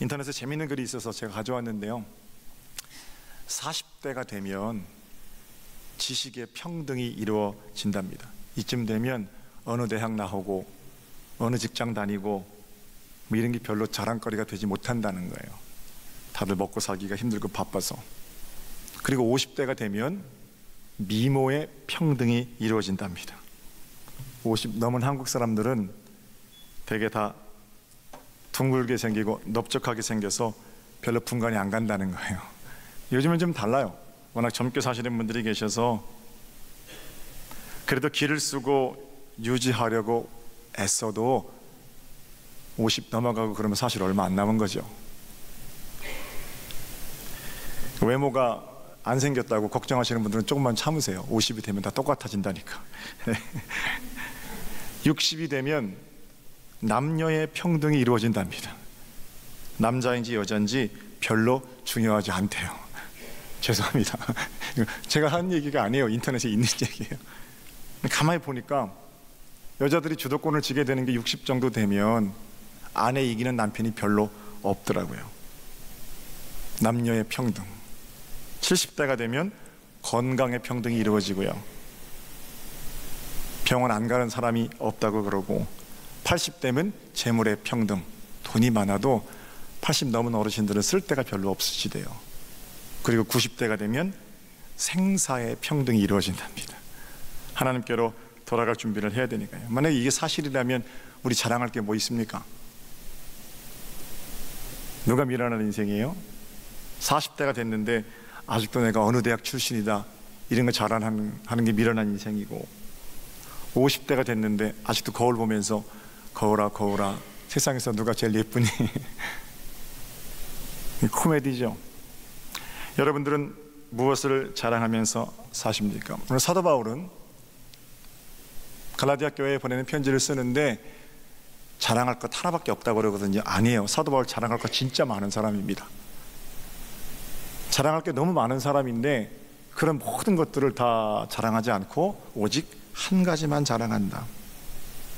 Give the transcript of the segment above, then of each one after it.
인터넷에 재밌는 글이 있어서 제가 가져왔는데요, 40대가 되면 지식의 평등이 이루어진답니다. 이쯤 되면 어느 대학 나오고 어느 직장 다니고 뭐 이런 게 별로 자랑거리가 되지 못한다는 거예요. 다들 먹고 살기가 힘들고 바빠서. 그리고 50대가 되면 미모의 평등이 이루어진답니다. 50 넘은 한국 사람들은 되게 다 둥글게 생기고 넓적하게 생겨서 별로 분간이 안 간다는 거예요. 요즘은 좀 달라요. 워낙 젊게 사시는 분들이 계셔서 그래도 기를 쓰고 유지하려고 애써도 50 넘어가고 그러면 사실 얼마 안 남은 거죠. 외모가 안 생겼다고 걱정하시는 분들은 조금만 참으세요. 50이 되면 다 똑같아진다니까. 60이 되면 남녀의 평등이 이루어진답니다. 남자인지 여자인지 별로 중요하지 않대요. 죄송합니다. 제가 하는 얘기가 아니에요. 인터넷에 있는 얘기예요. 가만히 보니까 여자들이 주도권을 쥐게 되는 게 60 정도 되면 아내 이기는 남편이 별로 없더라고요. 남녀의 평등. 70대가 되면 건강의 평등이 이루어지고요, 병원 안 가는 사람이 없다고 그러고, 80대면 재물의 평등. 돈이 많아도 80 넘은 어르신들은 쓸 데가 별로 없으시대요. 그리고 90대가 되면 생사의 평등이 이루어진답니다. 하나님께로 돌아갈 준비를 해야 되니까요. 만약에 이게 사실이라면 우리 자랑할 게 뭐 있습니까? 누가 미련한 인생이에요? 40대가 됐는데 아직도 내가 어느 대학 출신이다 이런 거 자랑하는 게 미련한 인생이고, 50대가 됐는데 아직도 거울 보면서 거울아 거울아 세상에서 누가 제일 예쁘니? 코미디죠. 여러분들은 무엇을 자랑하면서 사십니까? 오늘 사도 바울은 갈라디아 교회에 보내는 편지를 쓰는데 자랑할 것 하나밖에 없다고 그러거든요. 아니에요. 사도 바울 자랑할 것 진짜 많은 사람입니다. 자랑할 게 너무 많은 사람인데 그런 모든 것들을 다 자랑하지 않고 오직 한 가지만 자랑한다.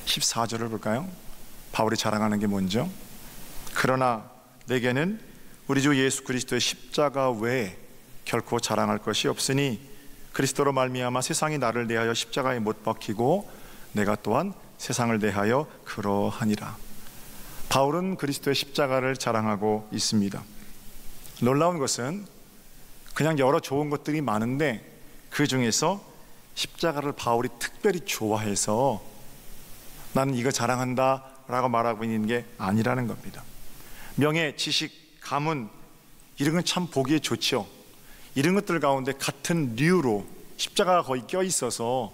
14절을 볼까요? 바울이 자랑하는 게 뭔죠? 그러나 내게는 우리 주 예수 그리스도의 십자가 외에 결코 자랑할 것이 없으니 그리스도로 말미암아 세상이 나를 대하여 십자가에 못 박히고 내가 또한 세상을 대하여 그러하니라. 바울은 그리스도의 십자가를 자랑하고 있습니다. 놀라운 것은 그냥 여러 좋은 것들이 많은데 그 중에서 십자가를 바울이 특별히 좋아해서 나는 이거 자랑한다 라고 말하고 있는 게 아니라는 겁니다. 명예, 지식, 가문 이런 건 참 보기에 좋죠. 이런 것들 가운데 같은 류로 십자가가 거의 껴있어서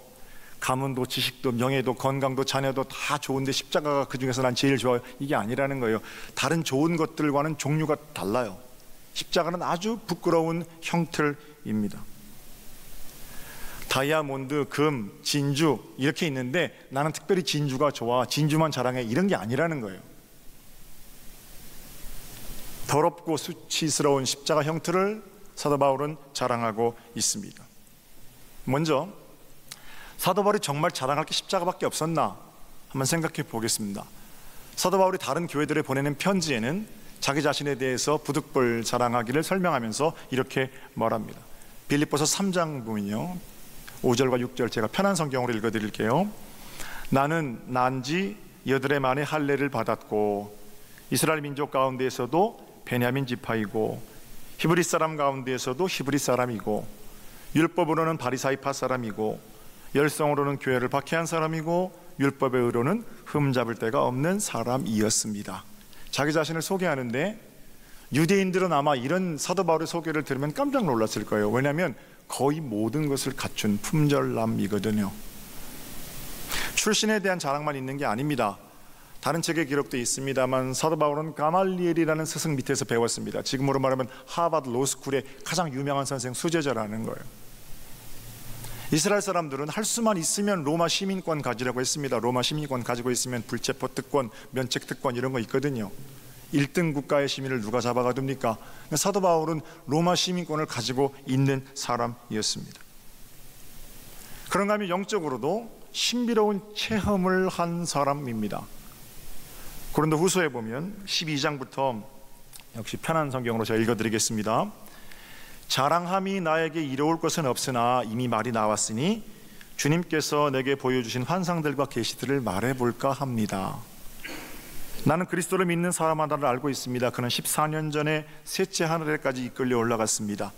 가문도 지식도 명예도 건강도 자녀도 다 좋은데 십자가가 그 중에서 난 제일 좋아요, 이게 아니라는 거예요. 다른 좋은 것들과는 종류가 달라요. 십자가는 아주 부끄러운 형틀입니다. 다이아몬드, 금, 진주 이렇게 있는데 나는 특별히 진주가 좋아, 진주만 자랑해, 이런 게 아니라는 거예요. 더럽고 수치스러운 십자가 형틀을 사도 바울은 자랑하고 있습니다. 먼저 사도 바울이 정말 자랑할 게 십자가밖에 없었나 한번 생각해 보겠습니다. 사도 바울이 다른 교회들에 보내는 편지에는 자기 자신에 대해서 부득불 자랑하기를 설명하면서 이렇게 말합니다. 빌립보서 3장 보면요, 5절과 6절 제가 편한 성경으로 읽어드릴게요. 나는 난지 여드레 만에 할례를 받았고 이스라엘 민족 가운데에서도 베냐민 지파이고 히브리 사람 가운데에서도 히브리 사람이고 율법으로는 바리사이파 사람이고 열성으로는 교회를 박해한 사람이고 율법의 의로는 흠잡을 데가 없는 사람이었습니다. 자기 자신을 소개하는데 유대인들은 아마 이런 사도 바울의 소개를 들으면 깜짝 놀랐을 거예요. 왜냐하면 거의 모든 것을 갖춘 품절남이거든요. 출신에 대한 자랑만 있는 게 아닙니다. 다른 책에 기록되어 있습니다만 사도 바울은 가말리엘이라는 스승 밑에서 배웠습니다. 지금으로 말하면 하버드 로스쿨의 가장 유명한 선생 수제자라는 거예요. 이스라엘 사람들은 할 수만 있으면 로마 시민권 가지려고 했습니다. 로마 시민권 가지고 있으면 불체포 특권, 면책 특권 이런 거 있거든요. 1등 국가의 시민을 누가 잡아가둡니까? 사도 바울은 로마 시민권을 가지고 있는 사람이었습니다. 그런가 하면 영적으로도 신비로운 체험을 한 사람입니다. 고린도 후서에 보면 12장부터 역시 편한 성경으로 제가 읽어드리겠습니다. 자랑함이 나에게 이로울 것은 없으나 이미 말이 나왔으니 주님께서 내게 보여주신 환상들과 계시들을 말해볼까 합니다. 나는 그리스도를 믿는 사람 하나를 알고 있습니다. 그는 14년 전에 셋째 하늘에까지 이끌려 올라갔습니다.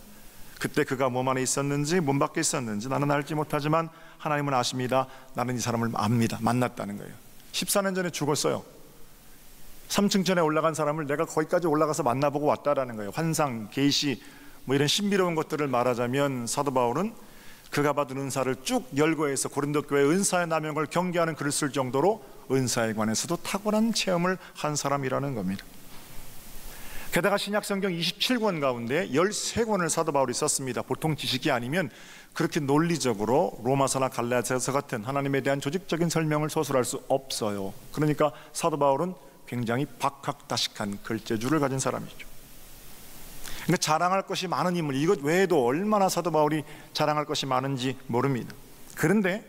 그때 그가 몸 안에 있었는지 몸 밖에 있었는지 나는 알지 못하지만 하나님은 아십니다. 나는 이 사람을 압니다. 만났다는 거예요. 14년 전에 죽었어요. 3층천에 올라간 사람을 내가 거기까지 올라가서 만나보고 왔다라는 거예요. 환상, 계시, 이런 신비로운 것들을 말하자면 사도 바울은 그가 받은 은사를 쭉 열거해서 고린도 교회 은사의 남용을 경계하는 글을 쓸 정도로 은사에 관해서도 탁월한 체험을 한 사람이라는 겁니다. 게다가 신약성경 27권 가운데 13권을 사도 바울이 썼습니다. 보통 지식이 아니면 그렇게 논리적으로 로마서나 갈라디아서 같은 하나님에 대한 조직적인 설명을 서술할 수 없어요. 그러니까 사도 바울은 굉장히 박학다식한 글재주를 가진 사람이죠. 그러니까 자랑할 것이 많은 인물, 이것 외에도 얼마나 사도 바울이 자랑할 것이 많은지 모릅니다. 그런데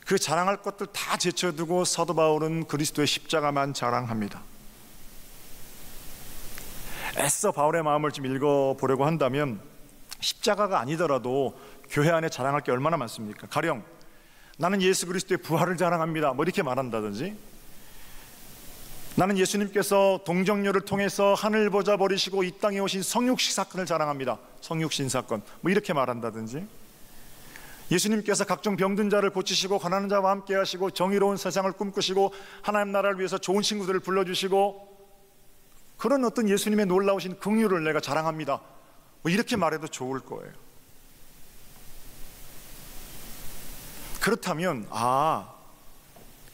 그 자랑할 것들 다 제쳐두고 사도 바울은 그리스도의 십자가만 자랑합니다. 애써 바울의 마음을 좀 읽어보려고 한다면 십자가가 아니더라도 교회 안에 자랑할 게 얼마나 많습니까? 가령 나는 예수 그리스도의 부활을 자랑합니다 이렇게 말한다든지, 나는 예수님께서 동정녀를 통해서 하늘 보좌 버리시고 이 땅에 오신 성육신 사건을 자랑합니다. 성육신 사건 이렇게 말한다든지, 예수님께서 각종 병든 자를 고치시고 가난한 자와 함께 하시고 정의로운 세상을 꿈꾸시고 하나님 나라를 위해서 좋은 친구들을 불러주시고 그런 어떤 예수님의 놀라우신 긍휼을 내가 자랑합니다 이렇게 말해도 좋을 거예요. 그렇다면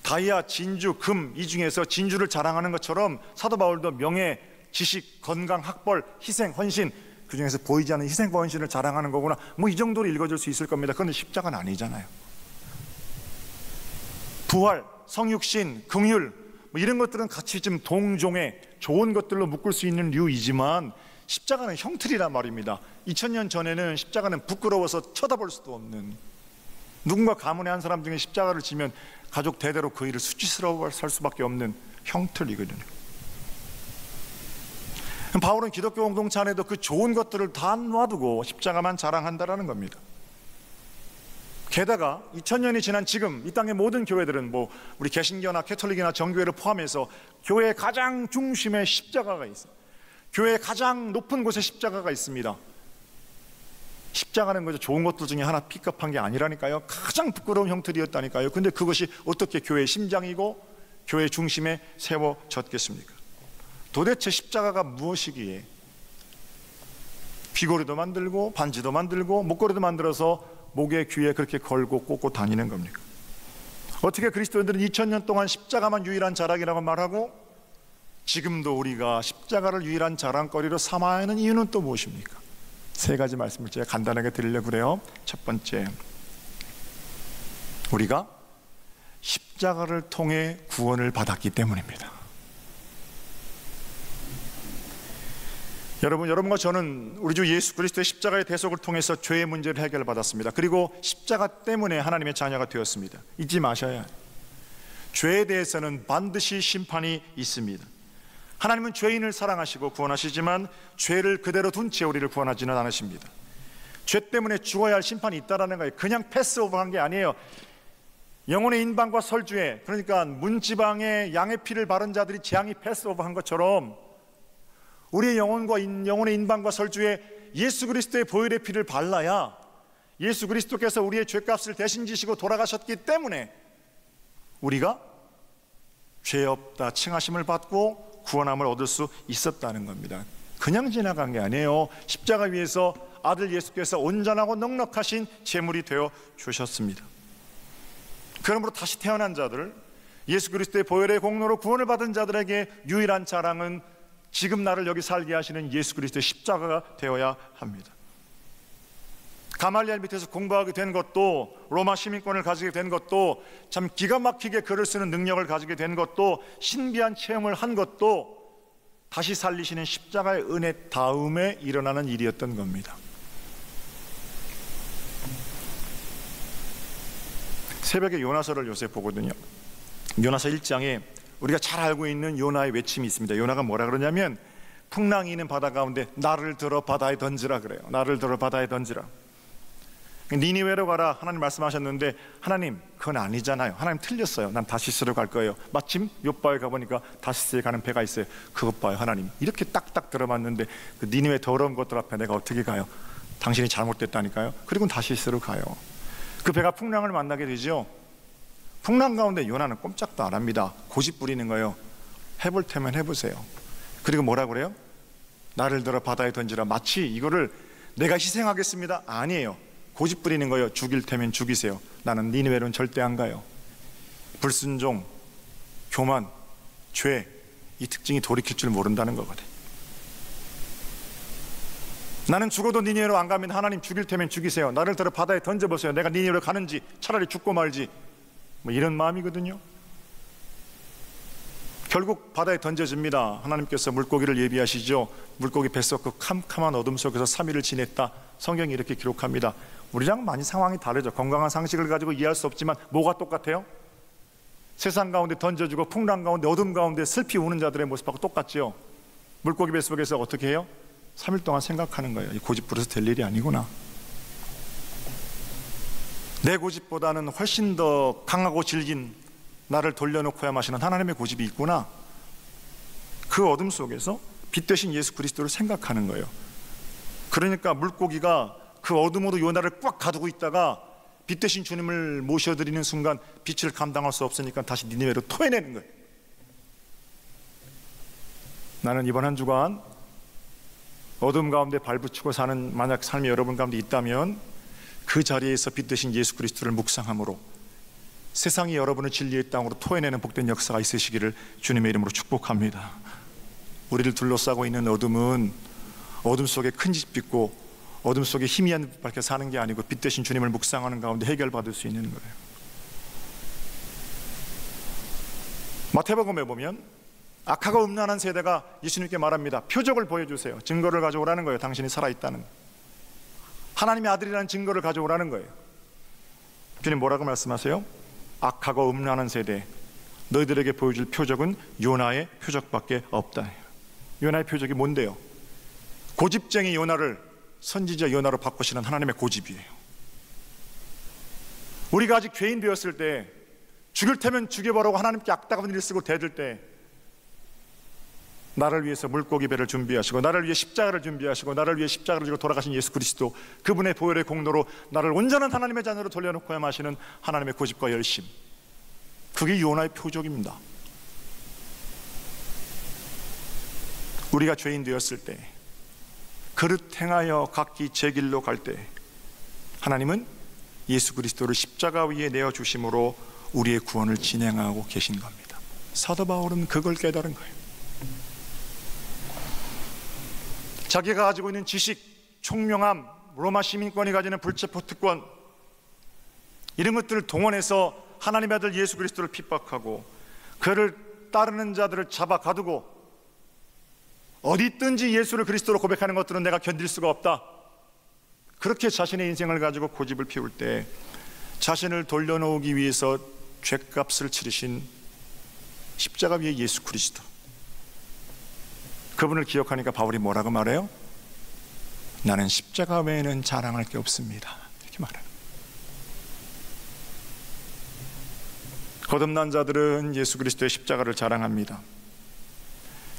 다이아, 진주, 금 이 중에서 진주를 자랑하는 것처럼 사도 바울도 명예, 지식, 건강, 학벌, 희생, 헌신, 그 중에서 보이지 않는 희생과 헌신을 자랑하는 거구나 이 정도로 읽어줄 수 있을 겁니다. 그런데 십자가는 아니잖아요. 부활, 성육신, 긍휼 이런 것들은 같이 좀 동종의 좋은 것들로 묶을 수 있는 류이지만 십자가는 형틀이란 말입니다. 2000년 전에는 십자가는 부끄러워서 쳐다볼 수도 없는, 누군가 가문의 한 사람 중에 십자가를 지면 가족 대대로 그 일을 수치스러워 살 수밖에 없는 형틀이거든요. 바울은 기독교 공동체 안에도 그 좋은 것들을 다 놔두고 십자가만 자랑한다라는 겁니다. 게다가 2000년이 지난 지금 이 땅의 모든 교회들은 우리 개신교나 캐톨릭이나 정교회를 포함해서 교회의 가장 중심에 십자가가 있어요. 교회의 가장 높은 곳에 십자가가 있습니다. 십자가는 좋은 것들 중에 하나 픽업한 게 아니라니까요. 가장 부끄러운 형틀이었다니까요. 근데 그것이 어떻게 교회의 심장이고 교회의 중심에 세워졌겠습니까? 도대체 십자가가 무엇이기에 귀걸이도 만들고 반지도 만들고 목걸이도 만들어서 목에 귀에 그렇게 걸고 꽂고 다니는 겁니까? 어떻게 그리스도인들은 2000년 동안 십자가만 유일한 자랑이라고 말하고 지금도 우리가 십자가를 유일한 자랑거리로 삼아야 하는 이유는 또 무엇입니까? 세 가지 말씀을 제가 간단하게 드리려고 그래요. 첫 번째, 우리가 십자가를 통해 구원을 받았기 때문입니다. 여러분과 저는 우리 주 예수 그리스도의 십자가의 대속을 통해서 죄의 문제를 해결받았습니다. 그리고 십자가 때문에 하나님의 자녀가 되었습니다. 잊지 마셔야 해요. 죄에 대해서는 반드시 심판이 있습니다. 하나님은 죄인을 사랑하시고 구원하시지만 죄를 그대로 둔 채 우리를 구원하지는 않으십니다. 죄 때문에 죽어야 할 심판이 있다는 거예요. 그냥 패스오버한 게 아니에요. 영혼의 인방과 설주에, 그러니까 문지방에 양의 피를 바른 자들이 재앙이 패스오버한 것처럼 우리의 영혼의 인방과 설주에 예수 그리스도의 보혈의 피를 발라야, 예수 그리스도께서 우리의 죄값을 대신 지시고 돌아가셨기 때문에 우리가 죄 없다 칭하심을 받고 구원함을 얻을 수 있었다는 겁니다. 그냥 지나간 게 아니에요. 십자가 위에서 아들 예수께서 온전하고 넉넉하신 제물이 되어 주셨습니다. 그러므로 다시 태어난 자들, 예수 그리스도의 보혈의 공로로 구원을 받은 자들에게 유일한 자랑은 지금 나를 여기 살게 하시는 예수 그리스도의 십자가가 되어야 합니다. 가말리엘 밑에서 공부하게 된 것도, 로마 시민권을 가지게 된 것도, 참 기가 막히게 글을 쓰는 능력을 가지게 된 것도, 신비한 체험을 한 것도 다시 살리시는 십자가의 은혜 다음에 일어나는 일이었던 겁니다. 새벽에 요나서를 요새 보거든요. 요나서 1장에 우리가 잘 알고 있는 요나의 외침이 있습니다. 요나가 뭐라 그러냐면 풍랑이 있는 바다 가운데 나를 들어 바다에 던지라 그래요. 나를 들어 바다에 던지라. 니니웨로 가라 하나님 말씀하셨는데 하나님 그건 아니잖아요. 하나님 틀렸어요. 난 다시스로 갈 거예요. 마침 요바에 가보니까 다시스에 가는 배가 있어요. 그것 봐요. 하나님 이렇게 딱딱 들어봤는데 그 니니웨 더러운 것들 앞에 내가 어떻게 가요? 당신이 잘못됐다니까요. 그리고 다시스로 가요. 그 배가 풍랑을 만나게 되죠. 풍랑 가운데 요나는 꼼짝도 안 합니다. 고집 부리는 거예요. 해볼 테면 해보세요. 그리고 뭐라 그래요? 나를 들어 바다에 던지라. 마치 이거를 내가 희생하겠습니다. 아니에요. 고집 부리는 거예요. 죽일 테면 죽이세요. 나는 니느웨로는 절대 안 가요. 불순종, 교만, 죄, 이 특징이 돌이킬 줄 모른다는 거거든. 나는 죽어도 니느웨로 안 가면 하나님 죽일 테면 죽이세요. 나를 들어 바다에 던져보세요. 내가 니느웨로 가는지 차라리 죽고 말지. 뭐 이런 마음이거든요. 결국 바다에 던져집니다. 하나님께서 물고기를 예비하시죠. 물고기 뱃속 그 캄캄한 어둠 속에서 3일을 지냈다. 성경이 이렇게 기록합니다. 우리랑 많이 상황이 다르죠. 건강한 상식을 가지고 이해할 수 없지만 뭐가 똑같아요? 세상 가운데 던져주고 풍랑 가운데 어둠 가운데 슬피 우는 자들의 모습하고 똑같죠. 물고기 뱃속에서 어떻게 해요? 3일 동안 생각하는 거예요. 고집 부려서 될 일이 아니구나. 내 고집보다는 훨씬 더 강하고 질긴 나를 돌려놓고야 마시는 하나님의 고집이 있구나. 그 어둠 속에서 빛 대신 예수 그리스도를 생각하는 거예요. 그러니까 물고기가 그 어둠으로 요나를 꽉 가두고 있다가 빛 대신 주님을 모셔드리는 순간 빛을 감당할 수 없으니까 다시 니느웨로 토해내는 거예요. 나는 이번 한 주간 어둠 가운데 발붙이고 사는 만약 삶이 여러분 가운데 있다면 그 자리에서 빛 대신 예수 그리스도를 묵상함으로 세상이 여러분을 진리의 땅으로 토해내는 복된 역사가 있으시기를 주님의 이름으로 축복합니다. 우리를 둘러싸고 있는 어둠은 어둠 속에 큰 집 빚고 어둠 속에 희미한 빛 밝게 사는 게 아니고 빛 대신 주님을 묵상하는 가운데 해결받을 수 있는 거예요. 마태복음에 보면 악하고 음란한 세대가 예수님께 말합니다. 표적을 보여주세요. 증거를 가져오라는 거예요. 당신이 살아있다는, 하나님의 아들이라는 증거를 가져오라는 거예요. 주님 뭐라고 말씀하세요? 악하고 음란한 세대, 너희들에게 보여줄 표적은 요나의 표적밖에 없다. 요나의 표적이 뭔데요? 고집쟁이 요나를 선지자 요나로 바꾸시는 하나님의 고집이에요. 우리가 아직 죄인 되었을 때, 죽일 테면 죽여보라고 하나님께 악다운 일을 쓰고 대들 때, 나를 위해서 물고기 배를 준비하시고 나를 위해 십자가를 준비하시고 나를 위해 십자가를 지고 돌아가신 예수 그리스도, 그분의 보혈의 공로로 나를 온전한 하나님의 자녀로 돌려놓고야 마시는 하나님의 고집과 열심, 그게 요나의 표적입니다. 우리가 죄인 되었을 때, 그릇 행하여 각기 제 길로 갈 때 하나님은 예수 그리스도를 십자가 위에 내어주심으로 우리의 구원을 진행하고 계신 겁니다. 사도 바울은 그걸 깨달은 거예요. 자기가 가지고 있는 지식, 총명함, 로마 시민권이 가지는 불체포 특권, 이런 것들을 동원해서 하나님의 아들 예수 그리스도를 핍박하고 그를 따르는 자들을 잡아 가두고 어디 있든지 예수를 그리스도로 고백하는 것들은 내가 견딜 수가 없다. 그렇게 자신의 인생을 가지고 고집을 피울 때 자신을 돌려놓기 위해서 죗값을 치르신 십자가 위에 예수 그리스도, 그분을 기억하니까 바울이 뭐라고 말해요? 나는 십자가 외에는 자랑할 게 없습니다. 이렇게 말해요. 거듭난 자들은 예수 그리스도의 십자가를 자랑합니다.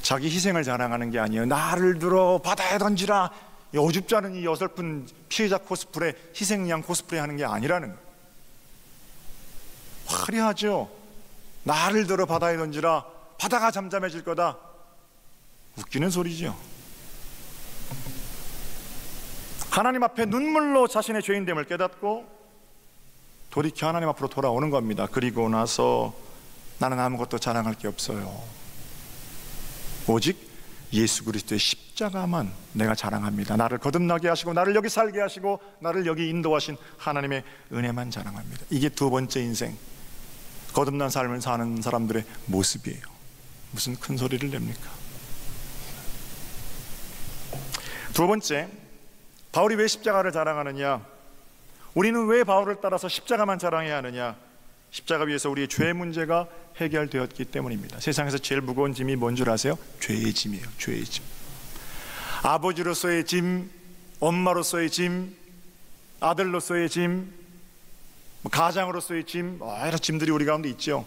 자기 희생을 자랑하는 게 아니에요. 나를 들어 바다에 던지라, 이 어줍지 않은 이 어설픈 피해자 코스프레, 희생양 코스프레 하는 게 아니라는 거예요. 화려하죠. 나를 들어 바다에 던지라, 바다가 잠잠해질 거다. 웃기는 소리죠. 하나님 앞에 눈물로 자신의 죄인됨을 깨닫고 돌이켜 하나님 앞으로 돌아오는 겁니다. 그리고 나서 나는 아무것도 자랑할 게 없어요. 오직 예수 그리스도의 십자가만 내가 자랑합니다. 나를 거듭나게 하시고 나를 여기 살게 하시고 나를 여기 인도하신 하나님의 은혜만 자랑합니다. 이게 두 번째 인생, 거듭난 삶을 사는 사람들의 모습이에요. 무슨 큰 소리를 냅니까? 두 번째, 바울이 왜 십자가를 자랑하느냐? 우리는 왜 바울을 따라서 십자가만 자랑해야 하느냐? 십자가 위에서 우리의 죄 문제가 해결되었기 때문입니다. 세상에서 제일 무거운 짐이 뭔 줄 아세요? 죄의 짐이에요. 죄의 짐. 아버지로서의 짐, 엄마로서의 짐, 아들로서의 짐, 가장으로서의 짐, 여러 짐들이 우리 가운데 있죠.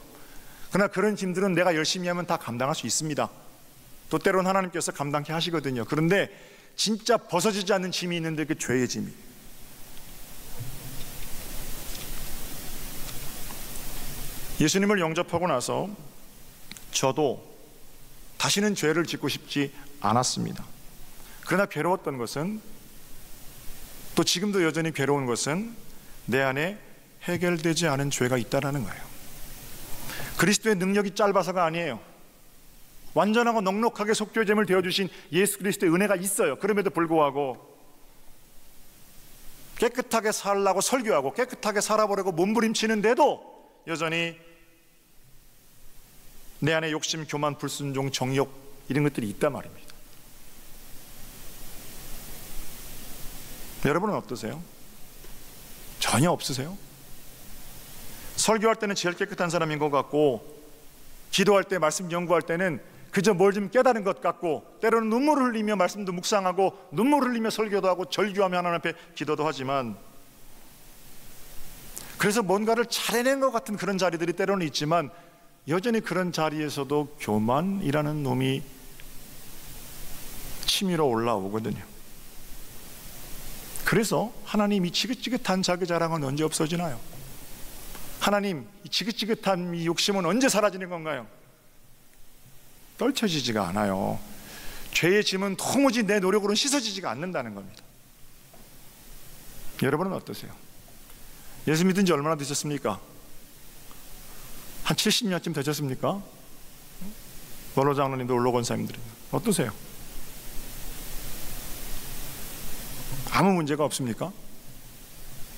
그러나 그런 짐들은 내가 열심히 하면 다 감당할 수 있습니다. 또 때로는 하나님께서 감당케 하시거든요. 그런데 진짜 벗어지지 않는 짐이 있는데 그 죄의 짐이. 예수님을 영접하고 나서 저도 다시는 죄를 짓고 싶지 않았습니다. 그러나 괴로웠던 것은, 또 지금도 여전히 괴로운 것은 내 안에 해결되지 않은 죄가 있다는 거예요. 그리스도의 능력이 짧아서가 아니에요. 완전하고 넉넉하게 속죄제물 되어주신 예수 그리스도의 은혜가 있어요. 그럼에도 불구하고 깨끗하게 살라고 설교하고 깨끗하게 살아보려고 몸부림치는데도 여전히 내 안에 욕심, 교만, 불순종, 정욕 이런 것들이 있단 말입니다. 여러분은 어떠세요? 전혀 없으세요? 설교할 때는 제일 깨끗한 사람인 것 같고, 기도할 때, 말씀 연구할 때는 그저 뭘 좀 깨달은 것 같고, 때로는 눈물을 흘리며 말씀도 묵상하고 눈물을 흘리며 설교도 하고 절규하며 하나님 앞에 기도도 하지만, 그래서 뭔가를 잘해낸 것 같은 그런 자리들이 때로는 있지만, 여전히 그런 자리에서도 교만이라는 놈이 치밀어 올라오거든요. 그래서 하나님, 이 지긋지긋한 자기 자랑은 언제 없어지나요? 하나님, 이 지긋지긋한 이 욕심은 언제 사라지는 건가요? 떨쳐지지가 않아요. 죄의 짐은 도무지 내 노력으로는 씻어지지가 않는다는 겁니다. 여러분은 어떠세요? 예수 믿은 지 얼마나 되셨습니까? 한 70년쯤 되셨습니까? 원로 장로님도 원로 권사님들이 어떠세요? 아무 문제가 없습니까?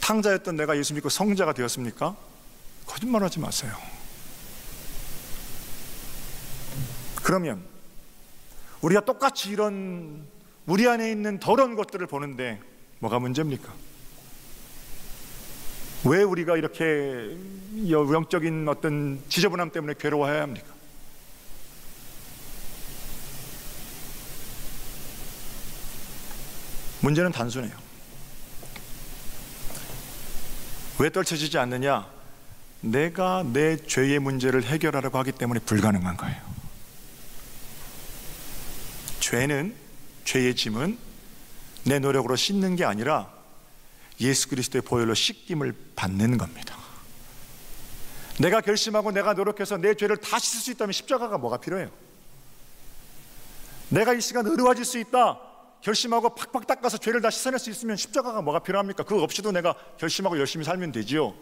탕자였던 내가 예수 믿고 성자가 되었습니까? 거짓말하지 마세요. 그러면 우리가 똑같이 이런 우리 안에 있는 더러운 것들을 보는데 뭐가 문제입니까? 왜 우리가 이렇게 영적인 어떤 지저분함 때문에 괴로워해야 합니까? 문제는 단순해요. 왜 떨쳐지지 않느냐? 내가 내 죄의 문제를 해결하려고 하기 때문에 불가능한 거예요. 죄는, 죄의 짐은 내 노력으로 씻는 게 아니라 예수 그리스도의 보혈로 씻김을 받는 겁니다. 내가 결심하고 내가 노력해서 내 죄를 다 씻을 수 있다면 십자가가 뭐가 필요해요? 내가 이 시간 의로워질 수 있다 결심하고 팍팍 닦아서 죄를 다 씻어낼 수 있으면 십자가가 뭐가 필요합니까? 그거 없이도 내가 결심하고 열심히 살면 되지요.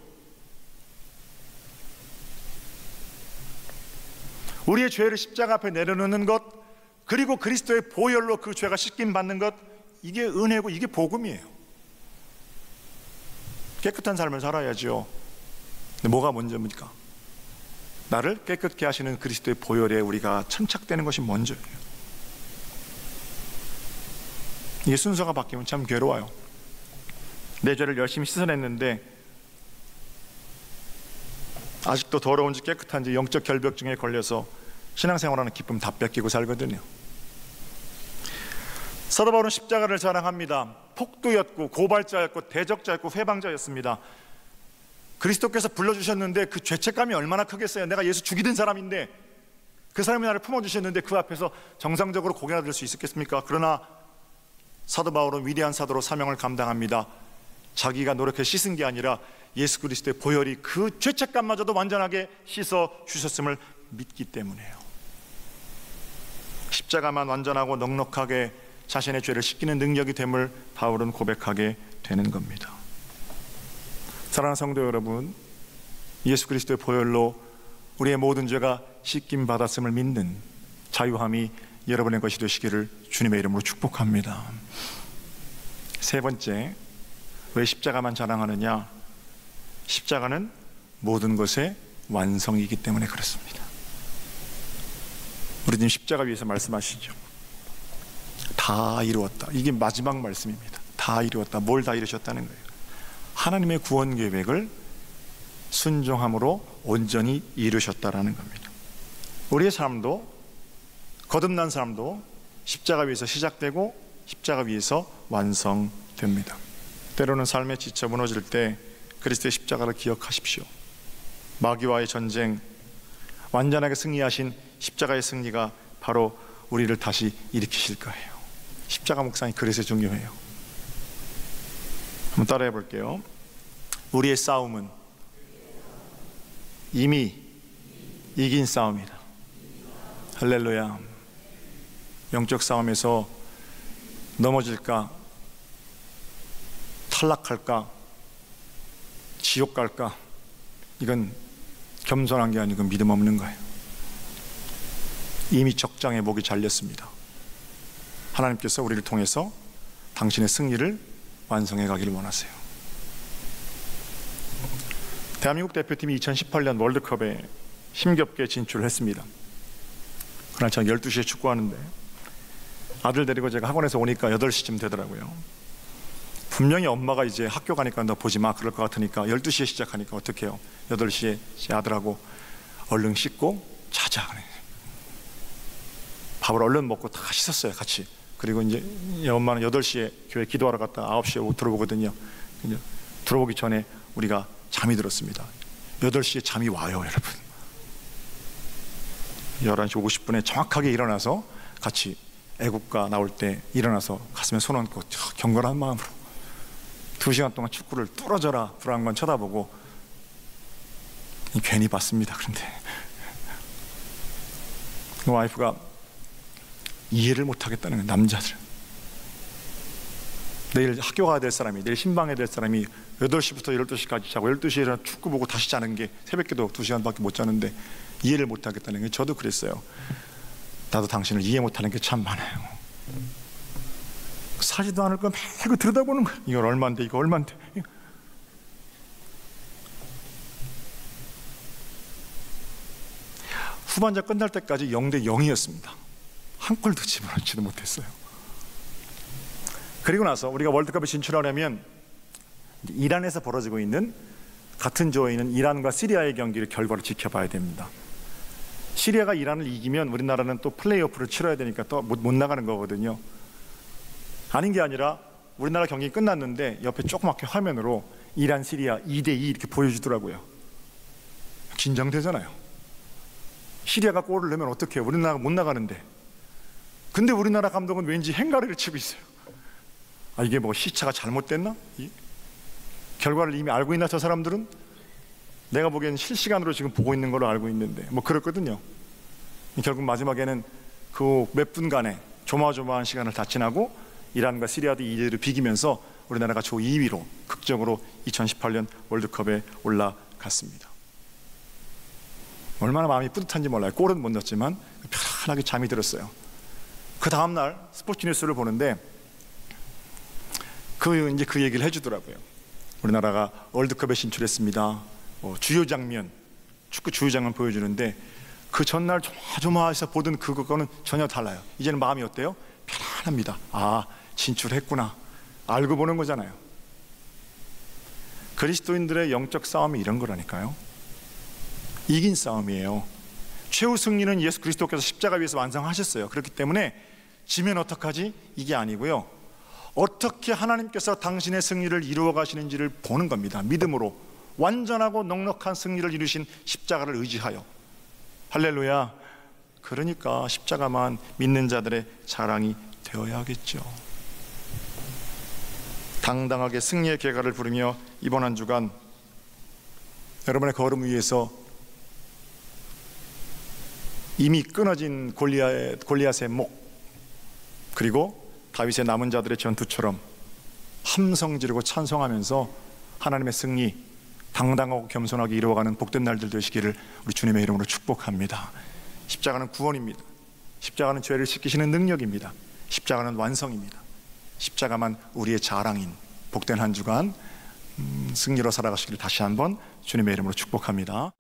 우리의 죄를 십자가 앞에 내려놓는 것, 그리고 그리스도의 보혈로 그 죄가 씻김 받는 것, 이게 은혜고 이게 복음이에요. 깨끗한 삶을 살아야죠. 근데 뭐가 먼저입니까? 나를 깨끗게 하시는 그리스도의 보혈에 우리가 천착되는 것이 먼저예요. 이게 순서가 바뀌면 참 괴로워요. 내 죄를 열심히 씻어냈는데 아직도 더러운지 깨끗한지 영적 결벽증에 걸려서 신앙생활하는 기쁨 다 뺏기고 살거든요. 사도 바울은 십자가를 자랑합니다. 폭도였고 고발자였고 대적자였고 회방자였습니다. 그리스도께서 불러주셨는데 그 죄책감이 얼마나 크겠어요. 내가 예수 죽이던 사람인데 그 사람이 나를 품어주셨는데 그 앞에서 정상적으로 고개나 들 수 있었겠습니까? 그러나 사도 바울은 위대한 사도로 사명을 감당합니다. 자기가 노력해 씻은 게 아니라 예수 그리스도의 보혈이 그 죄책감마저도 완전하게 씻어 주셨음을 믿기 때문에요. 십자가만 완전하고 넉넉하게 자신의 죄를 씻기는 능력이 됨을 바울은 고백하게 되는 겁니다. 사랑하는 성도 여러분, 예수 그리스도의 보혈로 우리의 모든 죄가 씻김 받았음을 믿는 자유함이 여러분의 것이 되시기를 주님의 이름으로 축복합니다. 세 번째, 왜 십자가만 자랑하느냐? 십자가는 모든 것의 완성이기 때문에 그렇습니다. 우리 지금 십자가 위에서 말씀하시죠. 다 이루었다. 이게 마지막 말씀입니다. 다 이루었다. 뭘 다 이루셨다는 거예요? 하나님의 구원 계획을 순종함으로 온전히 이루셨다라는 겁니다. 우리의 삶도, 거듭난 삶도 십자가 위에서 시작되고 십자가 위에서 완성됩니다. 때로는 삶에 지쳐 무너질 때 그리스도의 십자가를 기억하십시오. 마귀와의 전쟁, 완전하게 승리하신 십자가의 승리가 바로 우리를 다시 일으키실 거예요. 십자가 묵상이 그래서 중요해요. 한번 따라해 볼게요. 우리의 싸움은 이미 이긴 싸움이다. 할렐루야. 영적 싸움에서 넘어질까, 탈락할까, 지옥 갈까, 이건 겸손한 게 아니고 믿음 없는 거예요. 이미 적장의 목이 잘렸습니다. 하나님께서 우리를 통해서 당신의 승리를 완성해 가기를 원하세요. 대한민국 대표팀이 2018년 월드컵에 힘겹게 진출했습니다. 그날 저는 12시에 축구하는데 아들 데리고 제가 학원에서 오니까 8시쯤 되더라고요. 분명히 엄마가 이제 학교 가니까 너 보지 마 그럴 것 같으니까 12시에 시작하니까 어떡해요. 8시에 제 아들하고 얼른 씻고 자자 그래. 밥을 얼른 먹고 다 씻었어요 같이. 그리고 이제 엄마는 8시에 교회 기도하러 갔다 9시에 들어보거든요. 이제 들어보기 전에 우리가 잠이 들었습니다. 8시에 잠이 와요 여러분. 11시 50분에 정확하게 일어나서 같이 애국가 나올 때 일어나서 가슴에 손 얹고 경건한 마음으로 2시간 동안 축구를 뚫어져라 불안건 쳐다보고 괜히 봤습니다. 그런데 그 와이프가 이해를 못하겠다는 거예요. 남자들 내일 학교 가야 될 사람이, 내일 신방해야 될 사람이 8시부터 12시까지 자고 12시에 일어나 축구 보고 다시 자는 게 새벽기도 2시간밖에 못 자는데 이해를 못하겠다는 게, 저도 그랬어요. 나도 당신을 이해 못하는 게 참 많아요. 사지도 않을 거 매일 들여다보는 거야. 이거 얼마인데 이거 얼마인데. 후반전 끝날 때까지 0대 0이었습니다 한 골도 집어넣지도 못했어요. 그리고 나서 우리가 월드컵에 진출하려면 이란에서 벌어지고 있는, 같은 조에 있는 이란과 시리아의 경기를 결과를 지켜봐야 됩니다. 시리아가 이란을 이기면 우리나라는 또 플레이오프를 치러야 되니까 또 못 나가는 거거든요. 아닌 게 아니라 우리나라 경기 끝났는데 옆에 조그맣게 화면으로 이란 시리아 2대2 이렇게 보여주더라고요. 긴장되잖아요. 시리아가 골을 넣으면 어떡해요? 우리나라가 못 나가는데. 근데 우리나라 감독은 왠지 행가리를 치고 있어요. 아, 이게 뭐 시차가 잘못됐나? 결과를 이미 알고 있나 저 사람들은? 내가 보기엔 실시간으로 지금 보고 있는 걸로 알고 있는데 뭐 그렇거든요. 결국 마지막에는 그 몇 분간의 조마조마한 시간을 다 지나고 이란과 시리아도 2대1로 비기면서 우리나라가 조 2위로 극적으로 2018년 월드컵에 올라갔습니다. 얼마나 마음이 뿌듯한지 몰라요. 골은 못 넣었지만 편안하게 잠이 들었어요. 그 다음날 스포츠 뉴스를 보는데 그 얘기를 해주더라고요. 우리나라가 월드컵에 진출했습니다. 주요 장면, 축구 주요 장면 보여주는데 그 전날 조마조마해서 보던 그거는 전혀 달라요. 이제는 마음이 어때요? 편안합니다. 아, 진출했구나. 알고 보는 거잖아요. 그리스도인들의 영적 싸움이 이런 거라니까요. 이긴 싸움이에요. 최후 승리는 예수 그리스도께서 십자가 위에서 완성하셨어요. 그렇기 때문에 지면 어떡하지? 이게 아니고요. 어떻게 하나님께서 당신의 승리를 이루어 가시는지를 보는 겁니다. 믿음으로 완전하고 넉넉한 승리를 이루신 십자가를 의지하여. 할렐루야. 그러니까 십자가만 믿는 자들의 자랑이 되어야겠죠. 당당하게 승리의 개가를 부르며 이번 한 주간 여러분의 걸음 위에서 이미 끊어진 골리앗의 목, 그리고 다윗의 남은 자들의 전투처럼 함성 지르고 찬송하면서 하나님의 승리 당당하고 겸손하게 이루어가는 복된 날들 되시기를 우리 주님의 이름으로 축복합니다. 십자가는 구원입니다. 십자가는 죄를 씻기시는 능력입니다. 십자가는 완성입니다. 십자가만 우리의 자랑인 복된 한 주간 승리로 살아가시기를 다시 한번 주님의 이름으로 축복합니다.